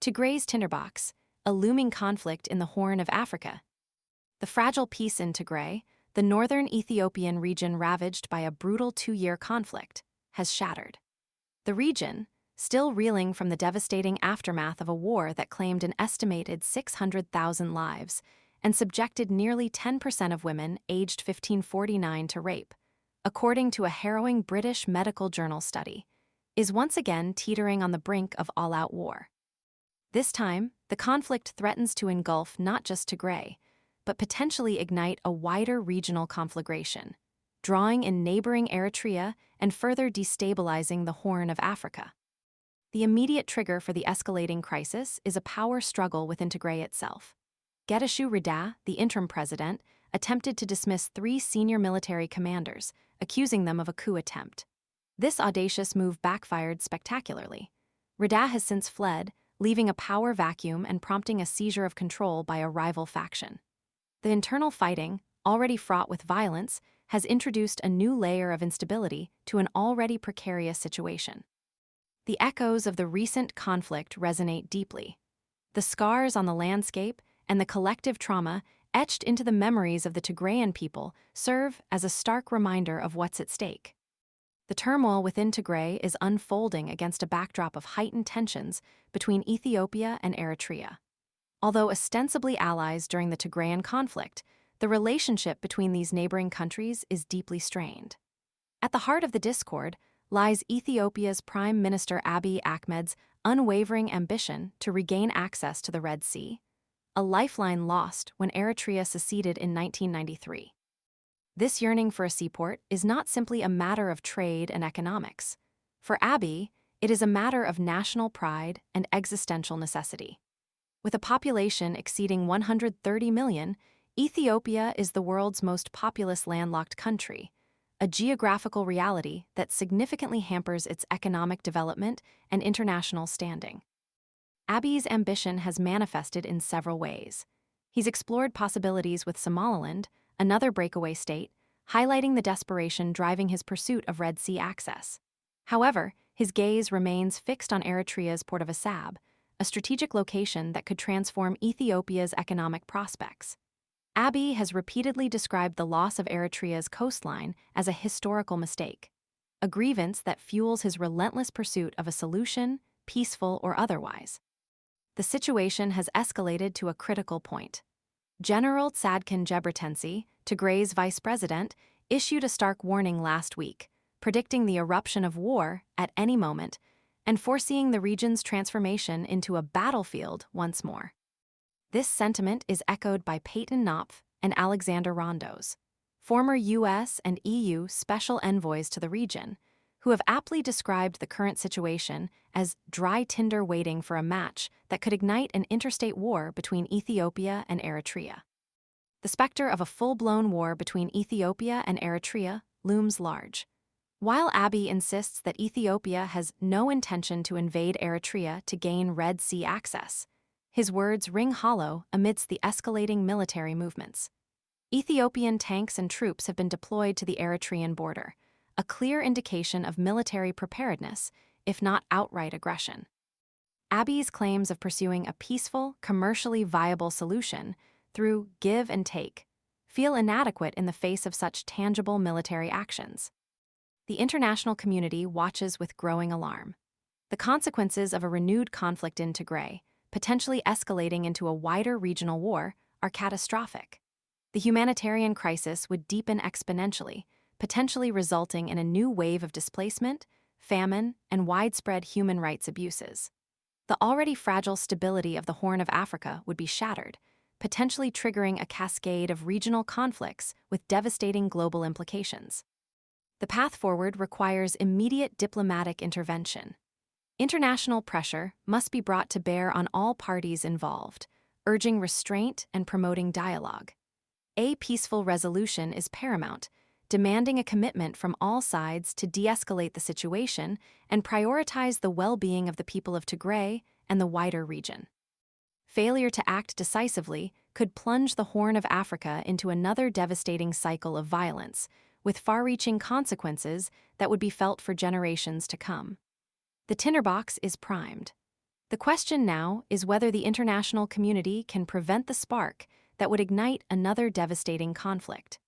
Tigray's tinderbox, a looming conflict in the Horn of Africa. The fragile peace in Tigray, the northern Ethiopian region ravaged by a brutal 2-year conflict, has shattered. The region, still reeling from the devastating aftermath of a war that claimed an estimated 600,000 lives and subjected nearly 10% of women aged 15-49 to rape, according to a harrowing British medical journal study, is once again teetering on the brink of all-out war. This time, the conflict threatens to engulf not just Tigray, but potentially ignite a wider regional conflagration, drawing in neighboring Eritrea and further destabilizing the Horn of Africa. The immediate trigger for the escalating crisis is a power struggle within Tigray itself. Getachew Reda, the interim president, attempted to dismiss 3 senior military commanders, accusing them of a coup attempt. This audacious move backfired spectacularly. Reda has since fled, leaving a power vacuum and prompting a seizure of control by a rival faction. The internal fighting, already fraught with violence, has introduced a new layer of instability to an already precarious situation. The echoes of the recent conflict resonate deeply. The scars on the landscape and the collective trauma etched into the memories of the Tigrayan people serve as a stark reminder of what's at stake. The turmoil within Tigray is unfolding against a backdrop of heightened tensions between Ethiopia and Eritrea. Although ostensibly allies during the Tigrayan conflict, the relationship between these neighboring countries is deeply strained. At the heart of the discord lies Ethiopia's Prime Minister Abiy Ahmed's unwavering ambition to regain access to the Red Sea, a lifeline lost when Eritrea seceded in 1993. This yearning for a seaport is not simply a matter of trade and economics. For Abiy, it is a matter of national pride and existential necessity. With a population exceeding 130 million, Ethiopia is the world's most populous landlocked country, a geographical reality that significantly hampers its economic development and international standing. Abiy's ambition has manifested in several ways. He's explored possibilities with Somaliland, another breakaway state, highlighting the desperation driving his pursuit of Red Sea access. However, his gaze remains fixed on Eritrea's Port of Assab, a strategic location that could transform Ethiopia's economic prospects. Abiy has repeatedly described the loss of Eritrea's coastline as a historical mistake, a grievance that fuels his relentless pursuit of a solution, peaceful or otherwise. The situation has escalated to a critical point. General Tzadkan Gebretensi, Tigray's vice president, issued a stark warning last week, predicting the eruption of war at any moment and foreseeing the region's transformation into a battlefield once more. This sentiment is echoed by Peyton Knopf and Alexander Rondos, former U.S. and EU special envoys to the region, who have aptly described the current situation as dry tinder waiting for a match that could ignite an interstate war between Ethiopia and Eritrea. The specter of a full-blown war between Ethiopia and Eritrea looms large. While Abiy insists that Ethiopia has no intention to invade Eritrea to gain Red Sea access, his words ring hollow amidst the escalating military movements. Ethiopian tanks and troops have been deployed to the Eritrean border, a clear indication of military preparedness, if not outright aggression. Abiy's claims of pursuing a peaceful, commercially viable solution through give and take feel inadequate in the face of such tangible military actions. The international community watches with growing alarm. The consequences of a renewed conflict in Tigray, potentially escalating into a wider regional war, are catastrophic. The humanitarian crisis would deepen exponentially, potentially resulting in a new wave of displacement, famine, and widespread human rights abuses. The already fragile stability of the Horn of Africa would be shattered, potentially triggering a cascade of regional conflicts with devastating global implications. The path forward requires immediate diplomatic intervention. International pressure must be brought to bear on all parties involved, urging restraint and promoting dialogue. A peaceful resolution is paramount, demanding a commitment from all sides to de-escalate the situation and prioritize the well-being of the people of Tigray and the wider region. Failure to act decisively could plunge the Horn of Africa into another devastating cycle of violence, with far-reaching consequences that would be felt for generations to come. The tinderbox is primed. The question now is whether the international community can prevent the spark that would ignite another devastating conflict.